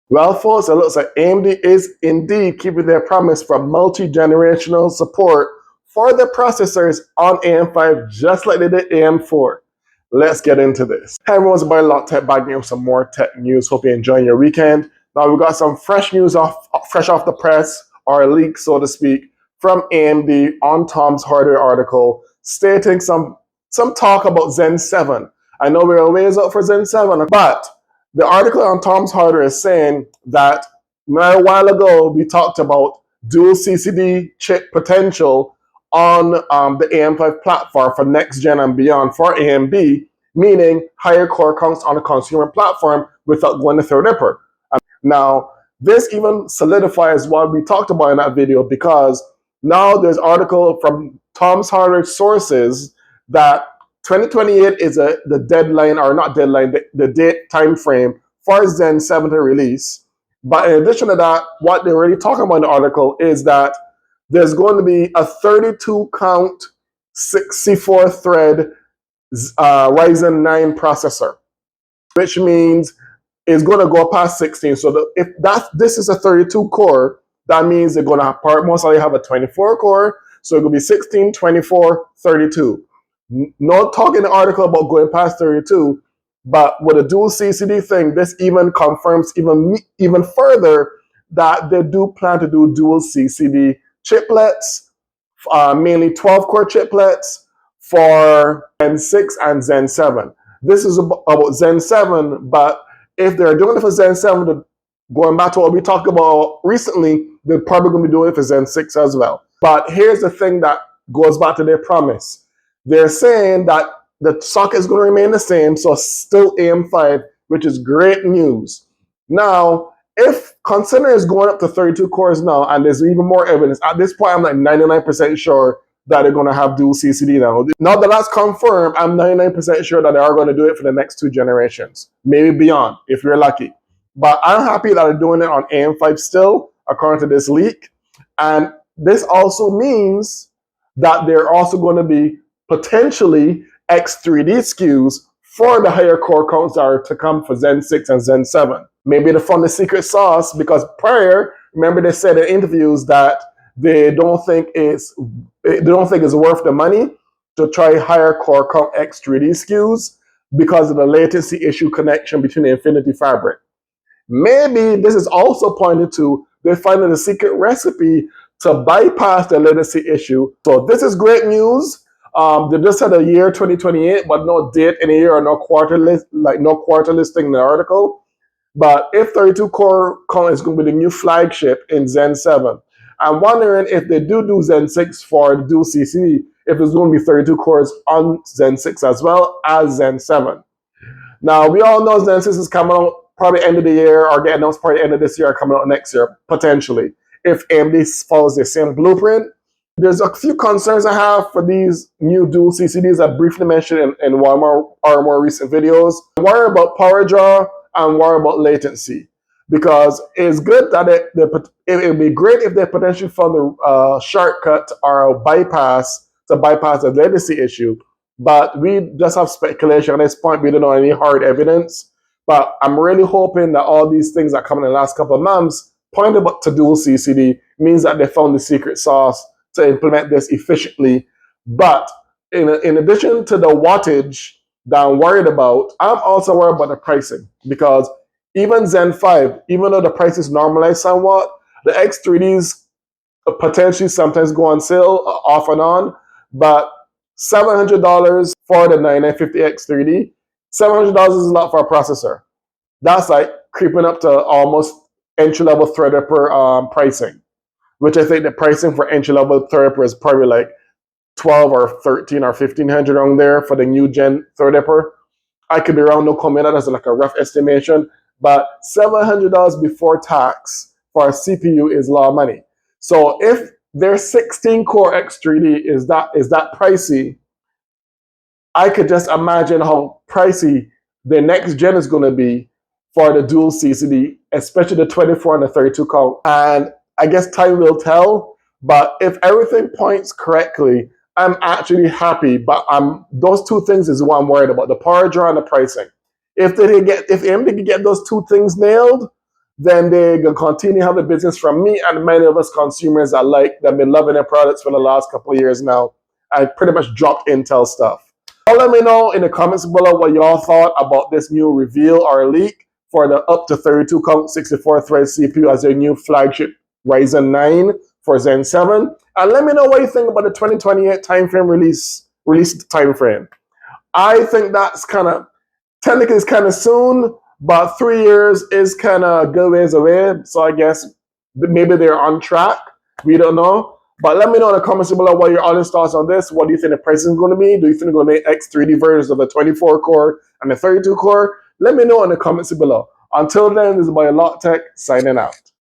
Well, folks, it looks like AMD is indeed keeping their promise for multi-generational support for the processors on AM5, just like they did AM4. Let's get into this. Hey everyone, it's about Lot Tech back here with some more tech news. Hope you're enjoying your weekend. Now we've got some fresh news fresh off the press, or a leak, so to speak, from AMD on Tom's Hardware article, stating some talk about Zen 7. I know we're a ways out for Zen 7, but the article on Tom's Hardware is saying that a while ago we talked about dual CCD chip potential on the AM5 platform for next gen and beyond for AMD, meaning higher core counts on a consumer platform without going to Threadripper. Now, this even solidifies what we talked about in that video, because now there's article from Tom's Hardware sources that 2028 is the deadline, or not deadline, the date time frame for Zen 7 to release. But in addition to that, what they're already talking about in the article is that there's going to be a 32 count 64 thread Ryzen 9 processor, which means it's going to go past 16. So if this is a 32 core, that means they're going to most likely have a 24 core. So it could be 16, 24, 32. Not talking the article about going past 32, but with a dual CCD thing, this even confirms even further that they do plan to do dual CCD chiplets, mainly 12-core chiplets for Zen 6 and Zen 7. This is about Zen 7, but if they're doing it for Zen 7, going back to what we talked about recently, they're probably going to be doing it for Zen 6 as well. But here's the thing that goes back to their promise. They're saying that the socket is going to remain the same, so still AM5, which is great news. Now, if considering it's going up to 32 cores now, and there's even more evidence, at this point I'm like 99% sure that they're going to have dual CCD now. Now that that's confirmed, I'm 99% sure that they are going to do it for the next 2 generations, maybe beyond, if you're lucky. But I'm happy that they're doing it on AM5 still, according to this leak. And this also means that they're also going to be potentially X3D SKUs for the higher core counts that are to come for Zen 6 and Zen 7. Maybe they found the secret sauce, because prior, remember they said in interviews that they don't think it's worth the money to try higher core count X3D SKUs because of the latency issue connection between the Infinity Fabric. Maybe this is also pointed to they're finding a secret recipe to bypass the latency issue. So this is great news. They just had a year 2028, but no date in a year or no quarter listing in the article. But if 32 core count is going to be the new flagship in Zen 7, I'm wondering if they do Zen 6 for the dual CCD, if it's going to be 32 cores on Zen 6 as well as Zen 7. Now, we all know Zen 6 is coming out probably end of the year, or getting announced probably end of this year, or coming out next year, potentially, if AMD follows the same blueprint. There's a few concerns I have for these new dual CCDs I briefly mentioned in one of our more recent videos. I worry about power draw and worry about latency, because it's good that it would be great if they potentially found a shortcut or a bypass to bypass the latency issue. But we just have speculation at this point. We don't know any hard evidence. But I'm really hoping that all these things that come in the last couple of months pointed to dual CCD means that they found the secret sauce to implement this efficiently. But in addition to the wattage that I'm worried about, I'm also worried about the pricing, because even Zen 5, even though the price is normalized somewhat, the X3Ds potentially sometimes go on sale off and on, but $700 for the 9950 X3D, $700 is a lot for a processor. That's like creeping up to almost entry-level Threadripper pricing, which I think the pricing for entry-level Threadripper is probably like 12 or 13 or 1500 on there for the new gen Threadripper. I could be wrong, no comment, that's like a rough estimation, but $700 before tax for a CPU is a lot of money. So if their 16-core X3D is that pricey, I could just imagine how pricey the next gen is going to be for the dual CCD, especially the 24 and the 32 count. And I guess time will tell, but if everything points correctly, I'm actually happy. But those two things is what I'm worried about: the power draw and the pricing. If AMD can get those two things nailed, then they're going to continue to have a business from me and many of us consumers alike that have been loving their products for the last couple of years now. I pretty much dropped Intel stuff. Y'all let me know in the comments below what y'all thought about this new reveal or leak for the up to 32 count 64 thread CPU as their new flagship Ryzen 9 for Zen 7. And let me know what you think about the 2028 timeframe release timeframe. I think that's kind of, technically it's kind of soon, but 3 years is kind of good ways away. So I guess maybe they're on track. We don't know. But let me know in the comments below what your honest thoughts on this. What do you think the pricing is going to be? Do you think they're going to make X3D versions of the 24 core and the 32 core? Let me know in the comments below. Until then, this is Boy Lot Tech signing out.